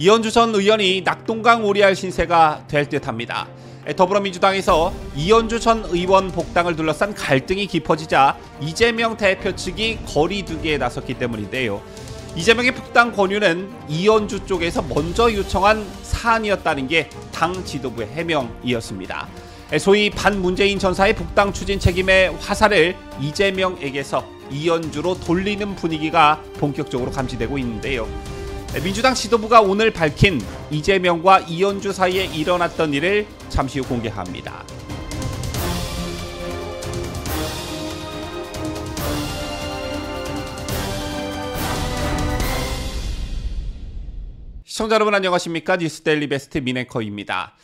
이현주 전 의원이 낙동강 오리알 신세가 될 듯합니다. 더불어민주당에서 이현주 전 의원 복당을 둘러싼 갈등이 깊어지자 이재명 대표 측이 거리두기에 나섰기 때문인데요. 이재명의 복당 권유는 이현주 쪽에서 먼저 요청한 사안이었다는 게 당 지도부의 해명이었습니다. 소위 반문재인 전사의 복당 추진 책임의 화살을 이재명에게서 이현주로 돌리는 분위기가 본격적으로 감지되고 있는데요. 민주당 지도부가 오늘 밝힌 이재명과 이현주 사이에 일어났던 일을 잠시 후 공개합니다. 시청자 여러분 안녕하십니까? 뉴스데일리 베스트 민앵커입니다.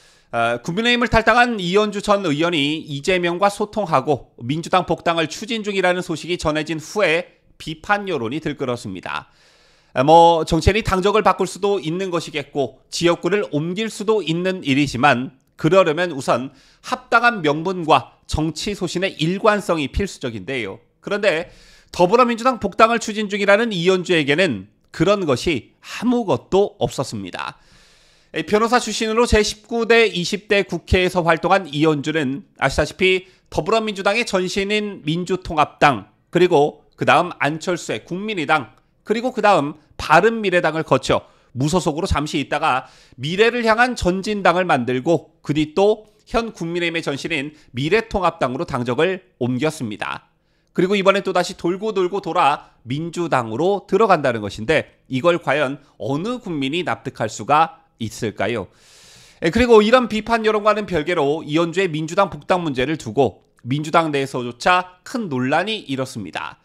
국민의힘을 탈당한 이현주 전 의원이 이재명과 소통하고 민주당 복당을 추진 중이라는 소식이 전해진 후에 비판 여론이 들끓었습니다. 정치인이 당적을 바꿀 수도 있는 것이겠고 지역구를 옮길 수도 있는 일이지만 그러려면 우선 합당한 명분과 정치 소신의 일관성이 필수적인데요. 그런데 더불어민주당 복당을 추진 중이라는 이현주에게는 그런 것이 아무것도 없었습니다. 변호사 출신으로 제19대 20대 국회에서 활동한 이현주는 아시다시피 더불어민주당의 전신인 민주통합당, 그리고 그 다음 안철수의 국민의당, 그리고 그 다음 바른미래당을 거쳐 무소속으로 잠시 있다가 미래를 향한 전진당을 만들고 그 뒤 또 현 국민의힘의 전신인 미래통합당으로 당적을 옮겼습니다. 그리고 이번에 또다시 돌고 돌아 민주당으로 들어간다는 것인데 이걸 과연 어느 국민이 납득할 수가 있을까요? 그리고 이런 비판 여론과는 별개로 이현주의 민주당 복당 문제를 두고 민주당 내에서조차 큰 논란이 일었습니다.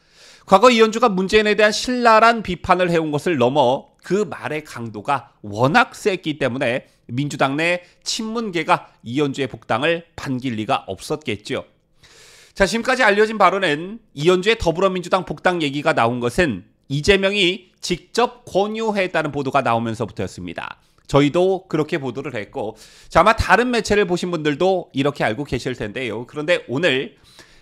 과거 이현주가 문재인에 대한 신랄한 비판을 해온 것을 넘어 그 말의 강도가 워낙 셌기 때문에 민주당 내 친문계가 이현주의 복당을 반길 리가 없었겠죠. 자, 지금까지 알려진 바로는 이현주의 더불어민주당 복당 얘기가 나온 것은 이재명이 직접 권유했다는 보도가 나오면서부터였습니다. 저희도 그렇게 보도를 했고, 자, 아마 다른 매체를 보신 분들도 이렇게 알고 계실 텐데요. 그런데 오늘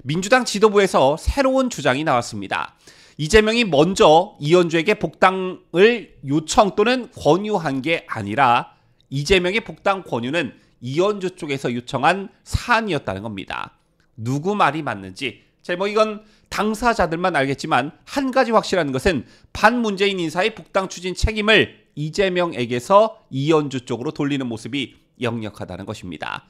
민주당 지도부에서 새로운 주장이 나왔습니다. 이재명이 먼저 이현주에게 복당을 요청 또는 권유한 게 아니라 이재명의 복당 권유는 이현주 쪽에서 요청한 사안이었다는 겁니다. 누구 말이 맞는지 이건 당사자들만 알겠지만 한 가지 확실한 것은 반문재인 인사의 복당 추진 책임을 이재명에게서 이현주 쪽으로 돌리는 모습이 역력하다는 것입니다.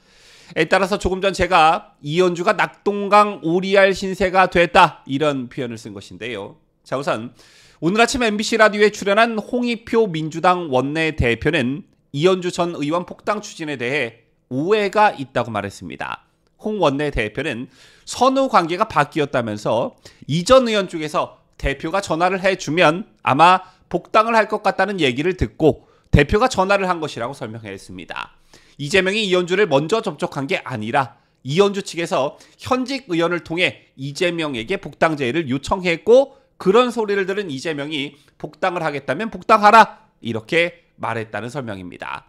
따라서 조금 전 제가 이현주가 낙동강 오리알 신세가 됐다 이런 표현을 쓴 것인데요. 자, 우선 오늘 아침 MBC 라디오에 출연한 홍익표 민주당 원내대표는 이현주 전 의원 복당 추진에 대해 오해가 있다고 말했습니다. 홍 원내대표는 선후 관계가 바뀌었다면서 이전 의원 쪽에서 대표가 전화를 해주면 아마 복당을 할 것 같다는 얘기를 듣고 대표가 전화를 한 것이라고 설명했습니다. 이재명이 이현주를 먼저 접촉한 게 아니라 이현주 측에서 현직 의원을 통해 이재명에게 복당 제의를 요청했고 그런 소리를 들은 이재명이 복당을 하겠다면 복당하라 이렇게 말했다는 설명입니다.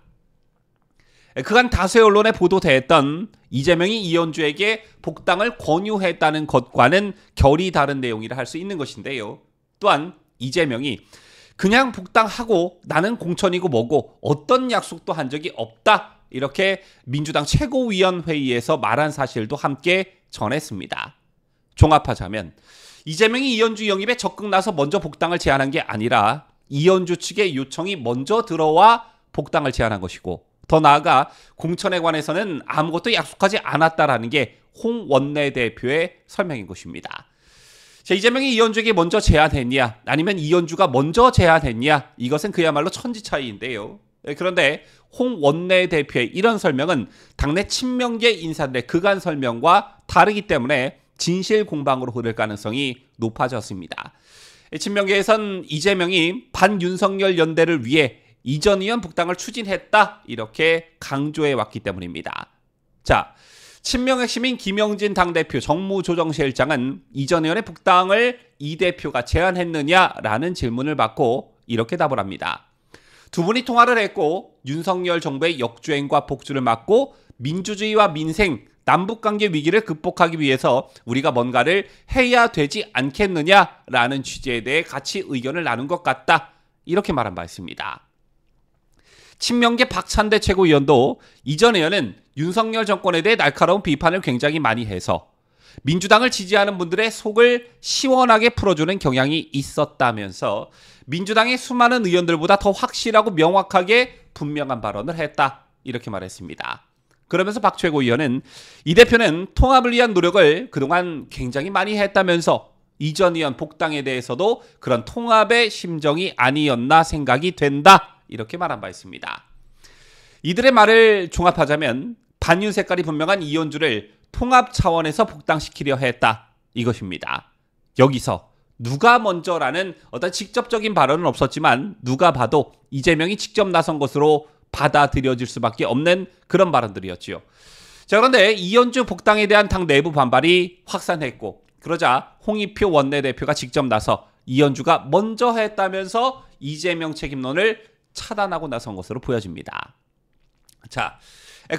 그간 다수의 언론에 보도됐던 이재명이 이현주에게 복당을 권유했다는 것과는 결이 다른 내용이라 할 수 있는 것인데요. 또한 이재명이 그냥 복당하고 나는 공천이고 뭐고 어떤 약속도 한 적이 없다 이렇게 민주당 최고위원회의에서 말한 사실도 함께 전했습니다. 종합하자면 이재명이 이현주 영입에 적극 나서 먼저 복당을 제안한 게 아니라 이현주 측의 요청이 먼저 들어와 복당을 제안한 것이고 더 나아가 공천에 관해서는 아무것도 약속하지 않았다라는 게 홍 원내대표의 설명인 것입니다. 자, 이재명이 이현주에게 먼저 제안했냐 아니면 이현주가 먼저 제안했냐 이것은 그야말로 천지 차이인데요. 그런데 홍 원내대표의 이런 설명은 당내 친명계 인사들의 그간 설명과 다르기 때문에 진실 공방으로 흐를 가능성이 높아졌습니다. 친명계에선 이재명이 반윤석열 연대를 위해 이전 의원 복당을 추진했다 이렇게 강조해 왔기 때문입니다. 자, 친명 핵심인 김영진 당대표 정무조정실장은 이전 의원의 복당을 이 대표가 제안했느냐라는 질문을 받고 이렇게 답을 합니다. 두 분이 통화를 했고 윤석열 정부의 역주행과 복주를 막고 민주주의와 민생, 남북관계 위기를 극복하기 위해서 우리가 뭔가를 해야 되지 않겠느냐라는 취지에 대해 같이 의견을 나눈 것 같다. 이렇게 말한 바 있습니다. 친명계 박찬대 최고위원도 이전 의원은 윤석열 정권에 대해 날카로운 비판을 굉장히 많이 해서 민주당을 지지하는 분들의 속을 시원하게 풀어주는 경향이 있었다면서 민주당의 수많은 의원들보다 더 확실하고 명확하게 분명한 발언을 했다. 이렇게 말했습니다. 그러면서 박 최고위원은 이 대표는 통합을 위한 노력을 그동안 굉장히 많이 했다면서 이전 의원 복당에 대해서도 그런 통합의 심정이 아니었나 생각이 된다. 이렇게 말한 바 있습니다. 이들의 말을 종합하자면 반윤 색깔이 분명한 이현주를 통합 차원에서 복당시키려 했다. 이것입니다. 여기서 누가 먼저라는 어떤 직접적인 발언은 없었지만 누가 봐도 이재명이 직접 나선 것으로 받아들여질 수밖에 없는 그런 발언들이었지요. 자, 그런데 이현주 복당에 대한 당 내부 반발이 확산했고 그러자 홍익표 원내대표가 직접 나서 이현주가 먼저 했다면서 이재명 책임론을 차단하고 나선 것으로 보여집니다. 자,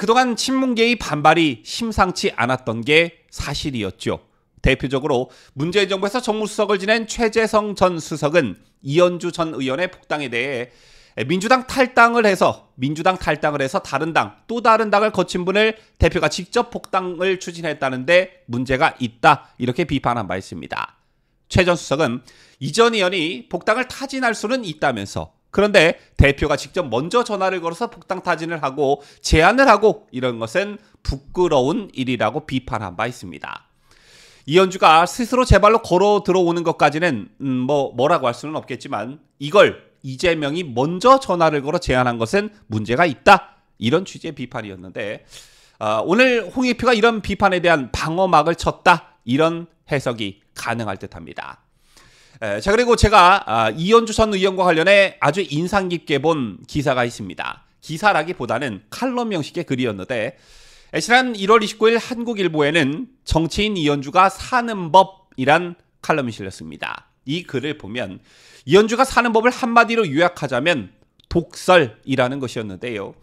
그동안 친문계의 반발이 심상치 않았던 게 사실이었죠. 대표적으로 문재인 정부에서 정무수석을 지낸 최재성 전 수석은 이현주 전 의원의 복당에 대해 민주당 탈당을 해서 다른 당, 또 다른 당을 거친 분을 대표가 직접 복당을 추진했다는데 문제가 있다. 이렇게 비판한 바 있습니다. 최 전 수석은 이전 의원이 복당을 타진할 수는 있다면서 그런데 대표가 직접 먼저 전화를 걸어서 복당 타진을 하고 제안을 하고 이런 것은 부끄러운 일이라고 비판한 바 있습니다. 이현주가 스스로 제 발로 걸어 들어오는 것까지는 뭐라고 할 수는 없겠지만 이걸 이재명이 먼저 전화를 걸어 제안한 것은 문제가 있다. 이런 취지의 비판이었는데 오늘 홍익표가 이런 비판에 대한 방어막을 쳤다. 이런 해석이 가능할 듯합니다. 자, 그리고 제가 이현주 전 의원과 관련해 아주 인상 깊게 본 기사가 있습니다. 기사라기보다는 칼럼 형식의 글이었는데 지난 1월 29일 한국일보에는 정치인 이현주가 사는 법이란 칼럼이 실렸습니다. 이 글을 보면 이현주가 사는 법을 한마디로 요약하자면 독설이라는 것이었는데요.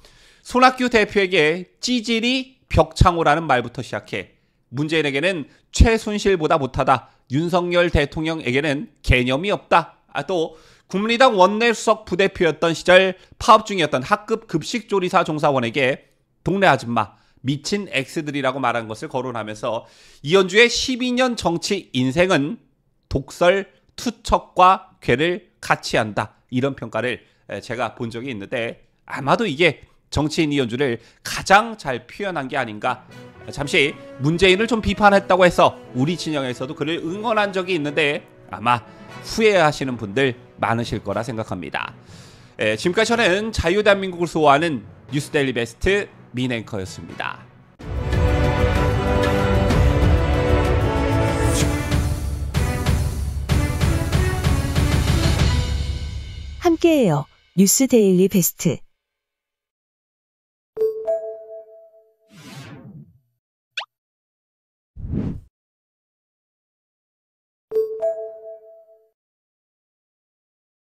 손학규 대표에게 찌질이 벽창호라는 말부터 시작해 문재인에게는 최순실보다 못하다. 윤석열 대통령에게는 개념이 없다. 또 국민의당 원내수석 부대표였던 시절 파업 중이었던 학급 급식조리사 종사원에게 동네 아줌마, 미친 X들이라고 말한 것을 거론하면서 이현주의 12년 정치 인생은 독설, 투척과 괴를 같이 한다. 이런 평가를 제가 본 적이 있는데 아마도 이게 정치인 이현주를 가장 잘 표현한 게 아닌가. 잠시 문재인을 좀 비판했다고 해서 우리 진영에서도 그를 응원한 적이 있는데 아마 후회하시는 분들 많으실 거라 생각합니다. 지금까지 저는 자유대한민국을 수호하는 뉴스데일리 베스트 민앵커였습니다. 함께해요. 뉴스데일리 베스트.